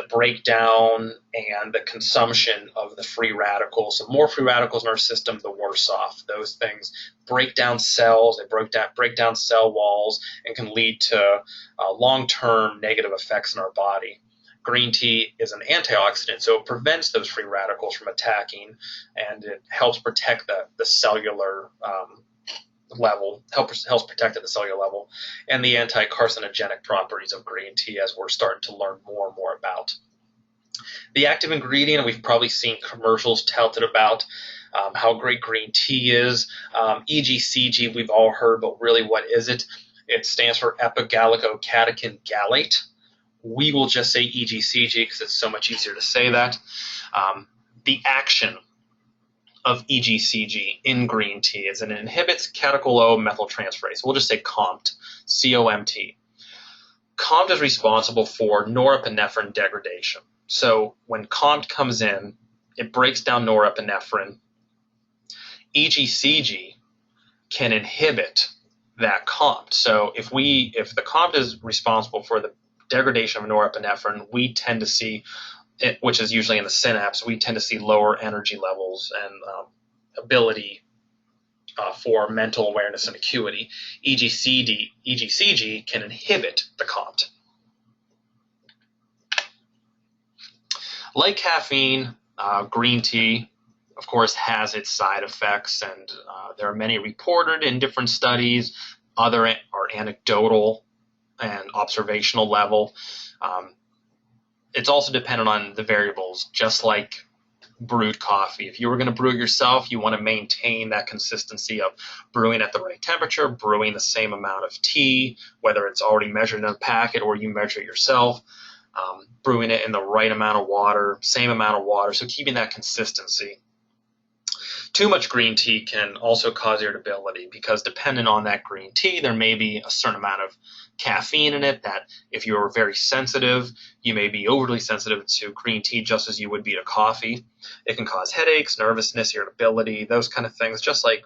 breakdown and the consumption of the free radicals. So more free radicals in our system, the worse off. Those things break down cells, they break down cell walls, and can lead to long-term negative effects in our body. Green tea is an antioxidant, so it prevents those free radicals from attacking, and it helps protect the cellular level, helps protect at the cellular level, and the anti-carcinogenic properties of green tea, as we're starting to learn more and more about. The active ingredient, we've probably seen commercials touted about how great green tea is. EGCG, we've all heard, but really what is it? It stands for epigallocatechin gallate. We will just say EGCG because it's so much easier to say that. The action of EGCG in green tea is it inhibits catechol O methyltransferase. We'll just say COMT, C-O-M-T. COMT is responsible for norepinephrine degradation. So when COMT comes in, it breaks down norepinephrine. EGCG can inhibit that COMT. So if the COMT is responsible for the degradation of norepinephrine, we tend to see, which is usually in the synapse, we tend to see lower energy levels and ability for mental awareness and acuity. EGCG can inhibit the COMT. Like caffeine, green tea, of course, has its side effects, and there are many reported in different studies. other are anecdotal and observational level. It's also dependent on the variables, just like brewed coffee. If you were going to brew it yourself, you want to maintain that consistency of brewing at the right temperature, brewing the same amount of tea, whether it's already measured in a packet or you measure it yourself, brewing it in the right amount of water, same amount of water, so keeping that consistency. Too much green tea can also cause irritability because depending on that green tea, there may be a certain amount of caffeine in it that if you're very sensitive, you may be overly sensitive to green tea just as you would be to coffee. It can cause headaches, nervousness, irritability, those kind of things, just like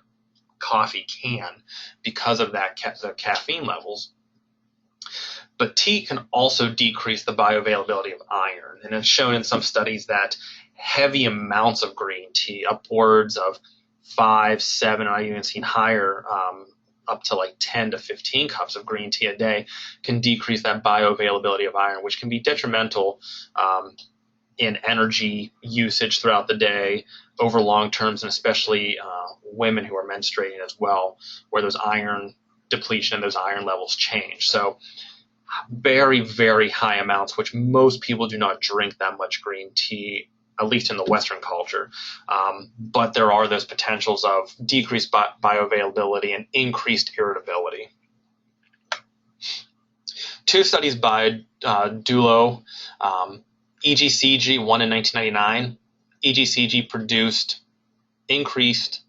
coffee can because of that the caffeine levels. But tea can also decrease the bioavailability of iron, and it's shown in some studies that heavy amounts of green tea, upwards of 5, 7, I've even seen higher, up to like 10 to 15 cups of green tea a day, can decrease that bioavailability of iron, which can be detrimental in energy usage throughout the day over long terms, and especially women who are menstruating as well, where those iron depletion and those iron levels change. So very, very high amounts, which most people do not drink that much green tea, at least in the Western culture. But there are those potentials of decreased bioavailability and increased irritability. 2 studies by Dulo, EGCG, one in 1999. EGCG produced increased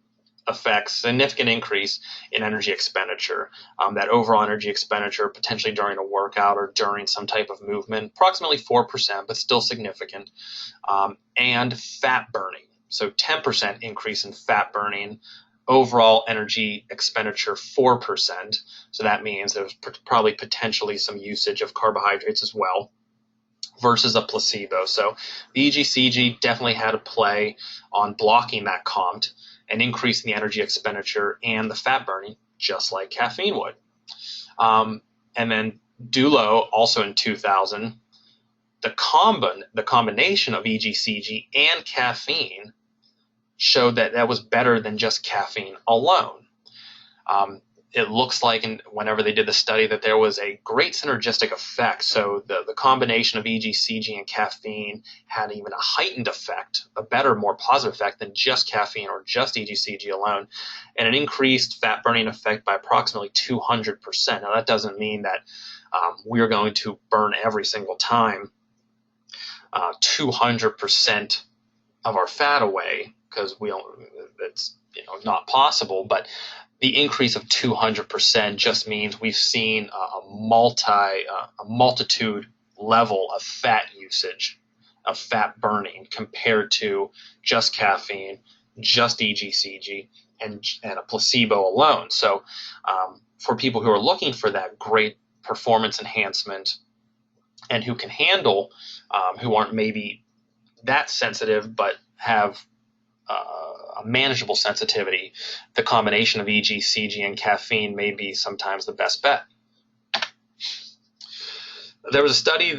effects, significant increase in energy expenditure, that overall energy expenditure potentially during a workout or during some type of movement, approximately 4%, but still significant, and fat burning. So 10% increase in fat burning, overall energy expenditure 4%. So that means there's probably potentially some usage of carbohydrates as well versus a placebo. So the EGCG definitely had a play on blocking that COMT and increasing the energy expenditure and the fat burning, just like caffeine would. And then Dulo, also in 2000, the combination of EGCG and caffeine showed that that was better than just caffeine alone. It looks like, whenever they did the study, that there was a great synergistic effect. So the combination of EGCG and caffeine had even a heightened effect, a better, more positive effect than just caffeine or just EGCG alone, and an increased fat burning effect by approximately 200%. Now, that doesn't mean that we're going to burn every single time 200% of our fat away, because it's not possible, but the increase of 200% just means we've seen a multitude level of fat usage, of fat burning, compared to just caffeine, just EGCG, and a placebo alone. So for people who are looking for that great performance enhancement and who can handle, who aren't maybe that sensitive but have a manageable sensitivity, the combination of EGCG and caffeine may be sometimes the best bet. There was a study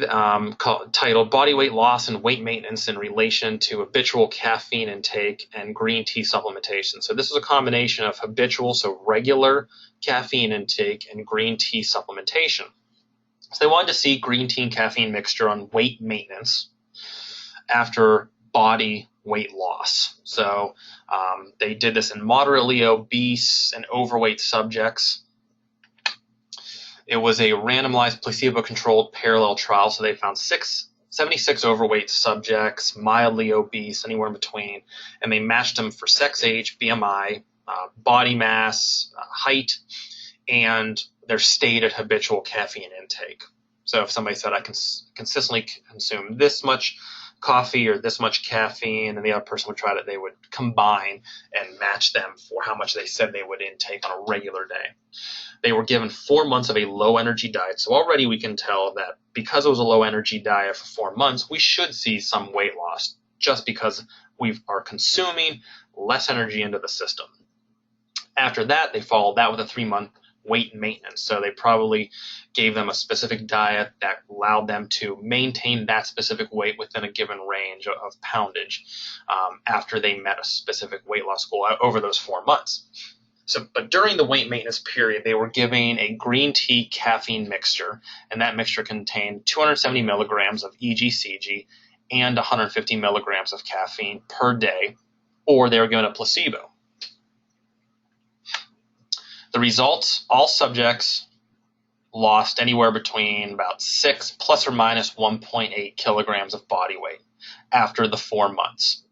titled Body Weight Loss and Weight Maintenance in Relation to Habitual Caffeine Intake and Green Tea Supplementation. So this is a combination of habitual, so regular caffeine intake, and green tea supplementation. So they wanted to see green tea and caffeine mixture on weight maintenance after body weight loss. So they did this in moderately obese and overweight subjects. It was a randomized placebo-controlled parallel trial, so they found 76 overweight subjects, mildly obese, anywhere in between, and they matched them for sex, age, BMI, body mass, height, and their stated habitual caffeine intake. So if somebody said, I can consistently consume this much coffee or this much caffeine, and the other person would try that, they would combine and match them for how much they said they would intake on a regular day. They were given 4 months of a low energy diet. So already we can tell that because it was a low energy diet for 4 months, we should see some weight loss just because we are consuming less energy into the system. After that, they followed that with a 3-month weight maintenance. So they probably gave them a specific diet that allowed them to maintain that specific weight within a given range of poundage after they met a specific weight loss goal over those 4 months. But during the weight maintenance period, they were giving a green tea caffeine mixture, and that mixture contained 270 milligrams of EGCG and 150 milligrams of caffeine per day, or they were given a placebo. The results, all subjects lost anywhere between about 6 plus or minus 1.8 kilograms of body weight after the 4 months.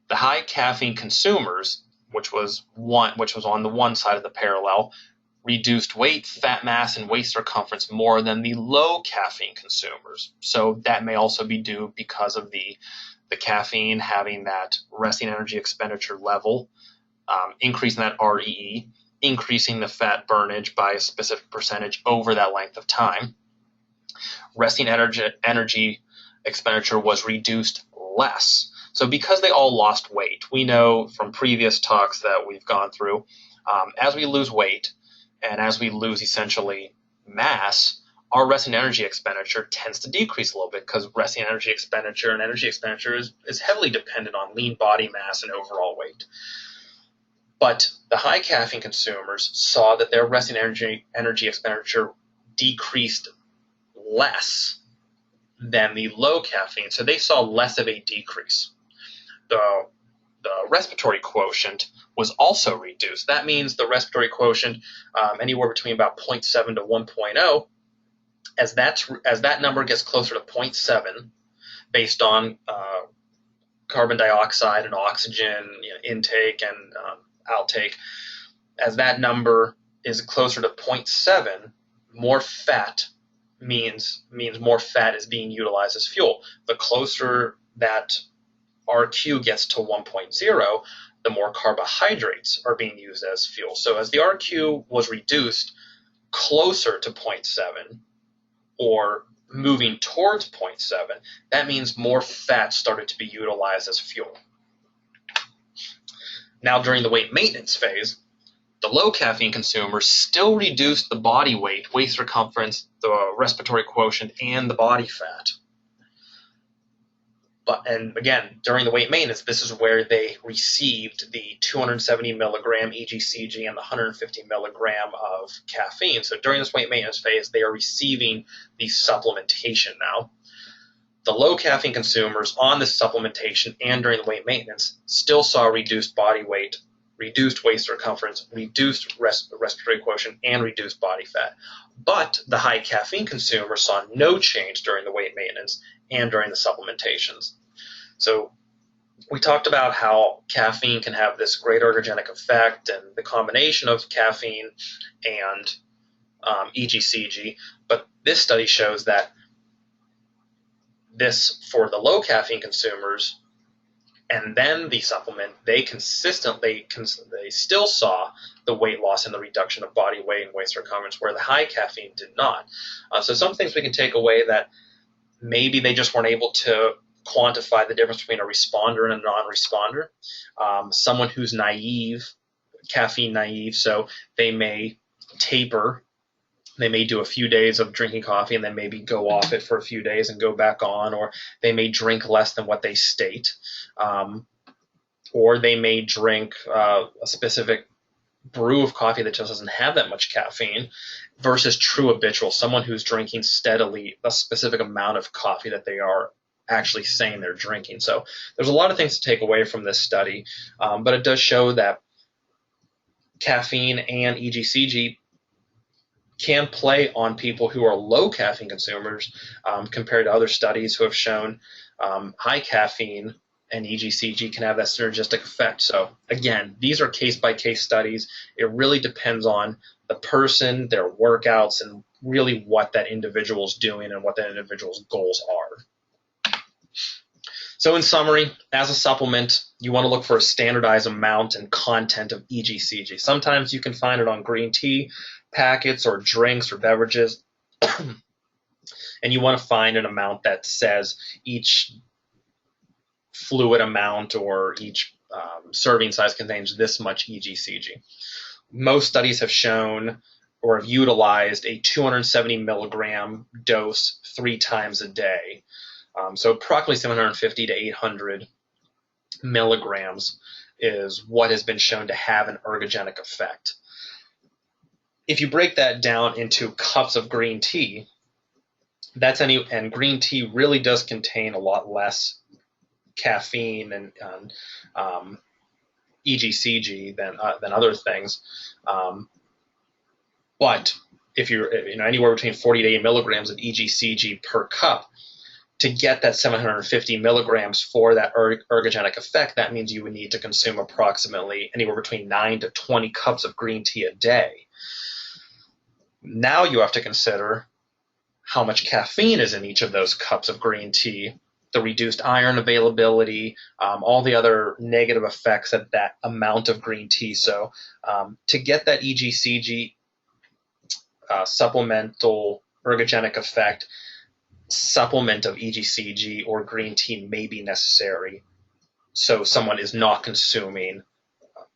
The high caffeine consumers, which was on the one side of the parallel, reduced weight, fat mass, and waist circumference more than the low caffeine consumers. So that may also be due because of the caffeine having that resting energy expenditure level, increasing that REE, increasing the fat burnage by a specific percentage over that length of time. Resting energy expenditure was reduced less. So because they all lost weight, we know from previous talks that we've gone through, as we lose weight and as we lose essentially mass, our resting energy expenditure tends to decrease a little bit because resting energy expenditure and energy expenditure is heavily dependent on lean body mass and overall weight. But the high caffeine consumers saw that their resting energy expenditure decreased less than the low caffeine, so they saw less of a decrease. The respiratory quotient was also reduced. That means the respiratory quotient anywhere between about 0.7 to 1.0. As that number gets closer to 0.7, based on carbon dioxide and oxygen intake and outtake, as that number is closer to 0.7, more fat means more fat is being utilized as fuel. The closer that RQ gets to 1.0, the more carbohydrates are being used as fuel. So as the RQ was reduced closer to 0.7 or moving towards 0.7, that means more fat started to be utilized as fuel. Now during the weight maintenance phase, the low caffeine consumers still reduced the body weight, waist circumference, the respiratory quotient, and the body fat. And again, during the weight maintenance, this is where they received the 270 milligram EGCG and the 150 milligram of caffeine. So during this weight maintenance phase, they are receiving the supplementation now. The low caffeine consumers on this supplementation and during the weight maintenance still saw reduced body weight, reduced waist circumference, reduced respiratory quotient, and reduced body fat. But the high caffeine consumers saw no change during the weight maintenance and during the supplementations. So we talked about how caffeine can have this great ergogenic effect and the combination of caffeine and EGCG, but this study shows that this, for the low caffeine consumers and then the supplement, they still saw the weight loss and the reduction of body weight and waist circumference, where the high caffeine did not. So some things we can take away that maybe they just weren't able to quantify the difference between a responder and a non-responder. Someone who's naive, caffeine naive, so they may taper. They may do a few days of drinking coffee and then maybe go off it for a few days and go back on, or they may drink less than what they state, or they may drink a specific brew of coffee that just doesn't have that much caffeine versus true habitual, someone who's drinking steadily a specific amount of coffee that they are actually saying they're drinking. So there's a lot of things to take away from this study, but it does show that caffeine and EGCG can play on people who are low caffeine consumers compared to other studies who have shown high caffeine and EGCG can have that synergistic effect. So again, these are case-by-case studies. It really depends on the person, their workouts, and really what that individual's doing and what that individual's goals are. So in summary, as a supplement, you want to look for a standardized amount and content of EGCG. Sometimes you can find it on green tea packets or drinks or beverages, and you want to find an amount that says each fluid amount or each serving size contains this much EGCG. Most studies have shown or have utilized a 270 milligram dose 3 times a day. So approximately 750 to 800 milligrams. is what has been shown to have an ergogenic effect. If you break that down into cups of green tea, and green tea really does contain a lot less caffeine and EGCG than other things. But if you're anywhere between 40 to 80 milligrams of EGCG per cup, to get that 750 milligrams for that ergogenic effect, that means you would need to consume approximately anywhere between 9 to 20 cups of green tea a day. Now you have to consider how much caffeine is in each of those cups of green tea, the reduced iron availability, all the other negative effects of that amount of green tea. So to get that EGCG supplemental ergogenic effect, supplement of EGCG or green tea may be necessary. So someone is not consuming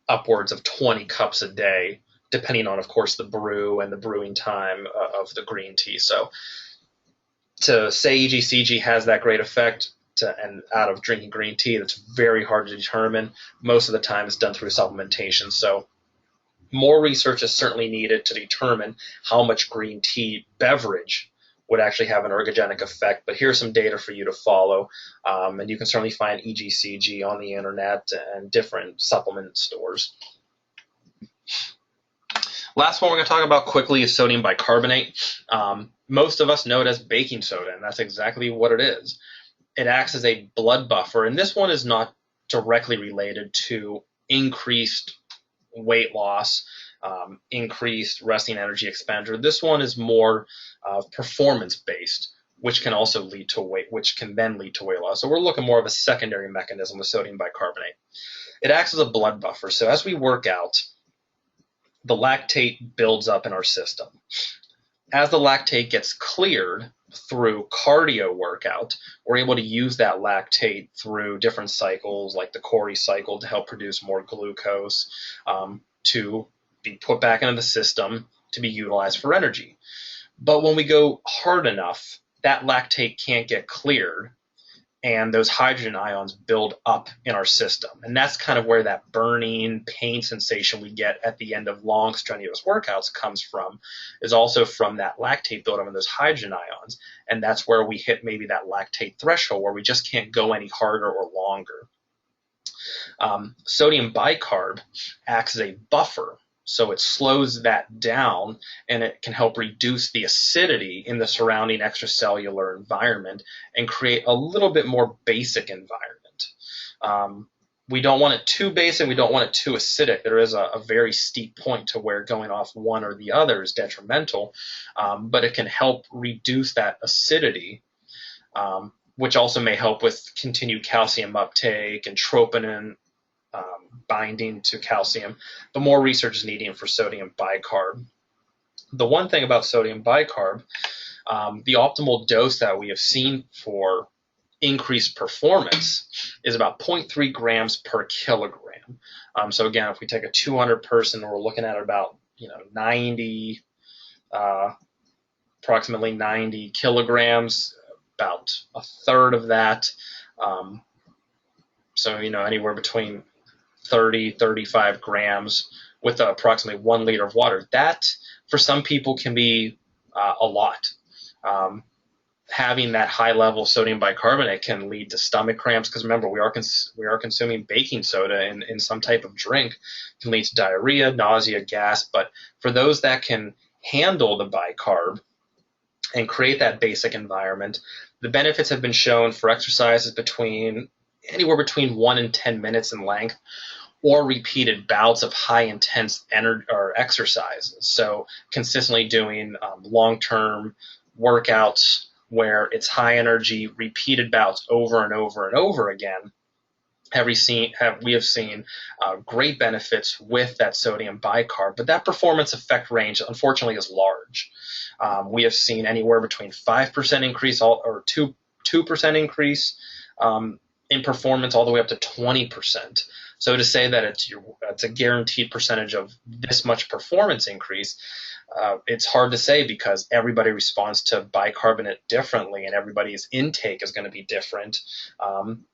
upwards of 20 cups a day, depending on, of course, the brew and the brewing time of the green tea. So to say EGCG has that great effect and out of drinking green tea, that's very hard to determine. Most of the time it's done through supplementation. So more research is certainly needed to determine how much green tea beverage would actually have an ergogenic effect. But here's some data for you to follow. And you can certainly find EGCG on the internet and different supplement stores. Last one we're going to talk about quickly is sodium bicarbonate. Most of us know it as baking soda, and that's exactly what it is. It acts as a blood buffer, and this one is not directly related to increased weight loss, increased resting energy expenditure. This one is more performance-based, which can also lead to then lead to weight loss. So we're looking more of a secondary mechanism with sodium bicarbonate. It acts as a blood buffer. So as we work out, the lactate builds up in our system. As the lactate gets cleared through cardio workout, we're able to use that lactate through different cycles, like the Cori cycle, to help produce more glucose, to be put back into the system to be utilized for energy. But when we go hard enough, that lactate can't get cleared, and those hydrogen ions build up in our system. And that's kind of where that burning pain sensation we get at the end of long strenuous workouts comes from, is also from that lactate buildup in those hydrogen ions. And that's where we hit maybe that lactate threshold where we just can't go any harder or longer. Sodium bicarb acts as a buffer. So it slows that down, and it can help reduce the acidity in the surrounding extracellular environment and create a little bit more basic environment. We don't want it too basic. We don't want it too acidic. There is a very steep point to where going off one or the other is detrimental, but it can help reduce that acidity, which also may help with continued calcium uptake and troponin binding to calcium. But more research is needed for sodium bicarb. The one thing about sodium bicarb, the optimal dose that we have seen for increased performance is about 0.3 grams per kilogram. So again, if we take a 200 person, we're looking at about 90, approximately 90 kilograms, about a third of that. So anywhere between 30, 35 grams with approximately 1 liter of water. That, for some people, can be a lot. Having that high level of sodium bicarbonate can lead to stomach cramps, because remember, we are consuming baking soda in some type of drink. It can lead to diarrhea, nausea, gas. But for those that can handle the bicarb and create that basic environment, the benefits have been shown for exercises anywhere between 1 and 10 minutes in length, or repeated bouts of high intense energy or exercises. So consistently doing long-term workouts where it's high energy, repeated bouts over and over and over again. We have seen great benefits with that sodium bicarb, but that performance effect range, unfortunately, is large. We have seen anywhere between 5% increase or 2% increase in performance, all the way up to 20%. So to say that it's a guaranteed percentage of this much performance increase, it's hard to say, because everybody responds to bicarbonate differently, and everybody's intake is going to be different.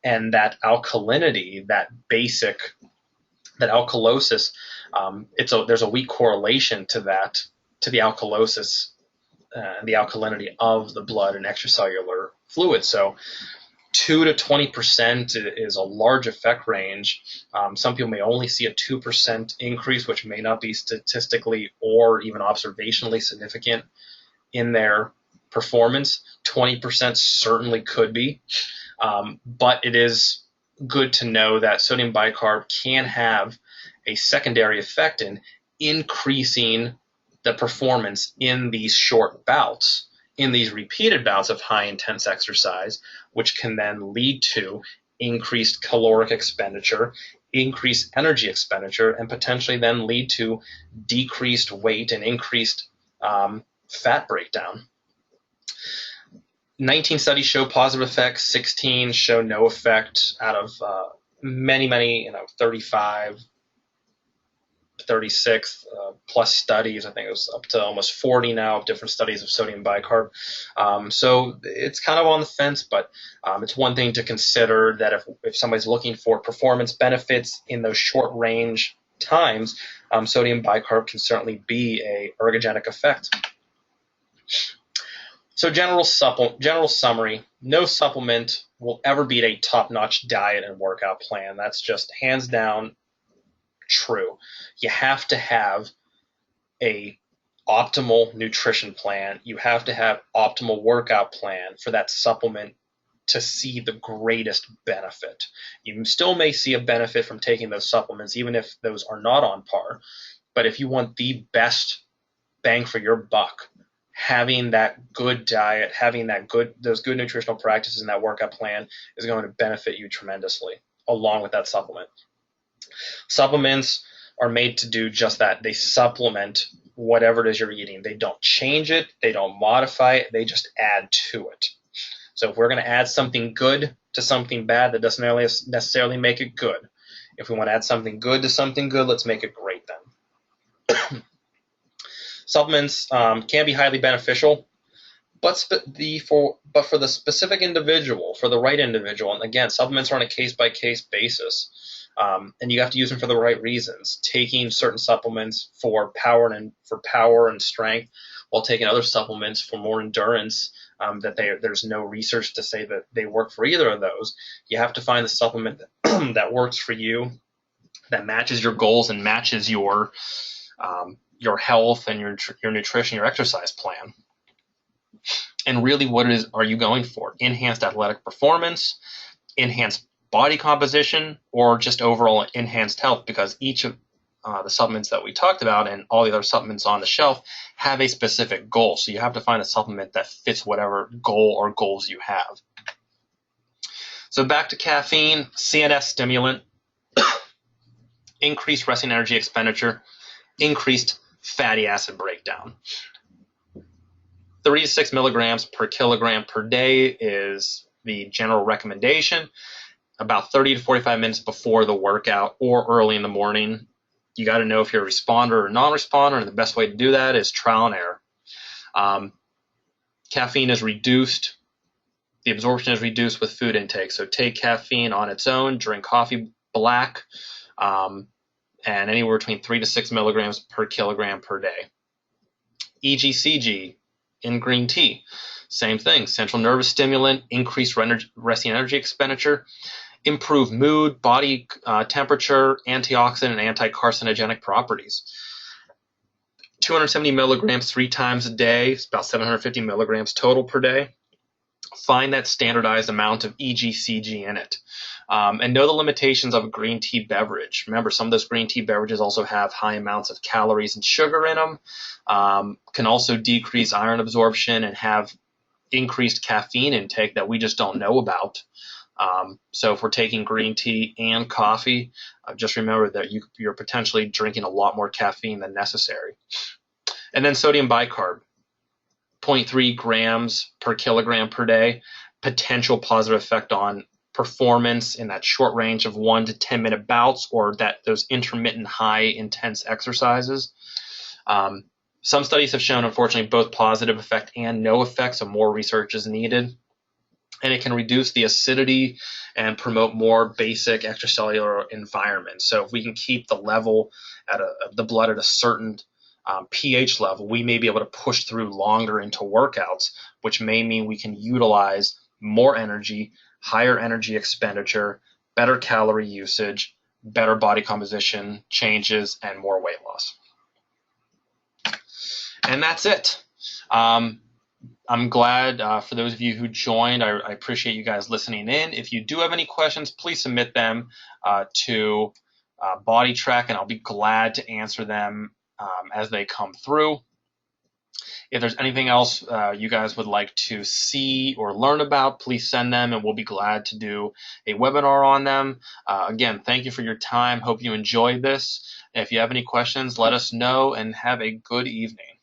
And that alkalinity, that basic that alkalosis, there's a weak correlation to that, to the alkalosis, the alkalinity of the blood and extracellular fluid. So 2 to 20% is a large effect range. Some people may only see a 2% increase, which may not be statistically or even observationally significant in their performance. 20% certainly could be, but it is good to know that sodium bicarb can have a secondary effect in increasing the performance in these short bouts, in these repeated bouts of high intense exercise, which can then lead to increased caloric expenditure, increased energy expenditure, and potentially then lead to decreased weight and increased fat breakdown. 19 studies show positive effects, 16 show no effect out of many, 35, 36 plus studies. I think it was up to almost 40 now of different studies of sodium bicarb. So it's kind of on the fence, but it's one thing to consider that if somebody's looking for performance benefits in those short range times, sodium bicarb can certainly be a ergogenic effect. So general summary, no supplement will ever beat a top-notch diet and workout plan. That's just hands down true. You have to have a optimal nutrition plan. You have to have optimal workout plan for that supplement to see the greatest benefit. You still may see a benefit from taking those supplements, even if those are not on par. But if you want the best bang for your buck, having that good diet, having those good nutritional practices and that workout plan is going to benefit you tremendously, along with that supplement. Supplements are made to do just that. They supplement whatever it is you're eating. They don't change it. They don't modify it. They just add to it. So if we're going to add something good to something bad, that doesn't necessarily make it good. If we want to add something good to something good, let's make it great then. Supplements can be highly beneficial, but for the specific individual, for the right individual, and again, supplements are on a case-by-case basis, and you have to use them for the right reasons. Taking certain supplements for power and strength, while taking other supplements for more endurance, there's no research to say that they work for either of those. You have to find the supplement that works for you, that matches your goals and matches your health and your nutrition, your exercise plan. And really, what are you going for? Enhanced athletic performance, enhanced body composition, or just overall enhanced health? Because each of the supplements that we talked about and all the other supplements on the shelf have a specific goal. So you have to find a supplement that fits whatever goal or goals you have. So back to caffeine, CNS stimulant, increased resting energy expenditure, increased fatty acid breakdown. 3 to 6 milligrams per kilogram per day is the general recommendation, about 30 to 45 minutes before the workout or early in the morning. You got to know if you're a responder or non-responder, and the best way to do that is trial and error. Caffeine is reduced. The absorption is reduced with food intake. So take caffeine on its own, drink coffee black, and anywhere between 3 to 6 milligrams per kilogram per day. EGCG in green tea, same thing. Central nervous stimulant, increased resting energy expenditure, improve mood, body temperature, antioxidant, and anti-carcinogenic properties. 270 milligrams 3 times a day, it's about 750 milligrams total per day. Find that standardized amount of EGCG in it. And know the limitations of a green tea beverage. Remember, some of those green tea beverages also have high amounts of calories and sugar in them, can also decrease iron absorption and have increased caffeine intake that we just don't know about. So if we're taking green tea and coffee, just remember that you're potentially drinking a lot more caffeine than necessary. And then sodium bicarb, 0.3 grams per kilogram per day, potential positive effect on performance in that short range of 1 to 10 minute bouts or those intermittent high intense exercises. Some studies have shown, unfortunately, both positive effect and no effect, so more research is needed. and it can reduce the acidity and promote more basic extracellular environment. So if we can keep the level the blood at a certain pH level, we may be able to push through longer into workouts, which may mean we can utilize more energy, higher energy expenditure, better calorie usage, better body composition changes, and more weight loss. And that's it. I'm glad for those of you who joined. I appreciate you guys listening in. If you do have any questions, please submit them to Body Track, and I'll be glad to answer them as they come through. If there's anything else you guys would like to see or learn about, please send them, and we'll be glad to do a webinar on them. Again, thank you for your time. Hope you enjoyed this. If you have any questions, let us know, and have a good evening.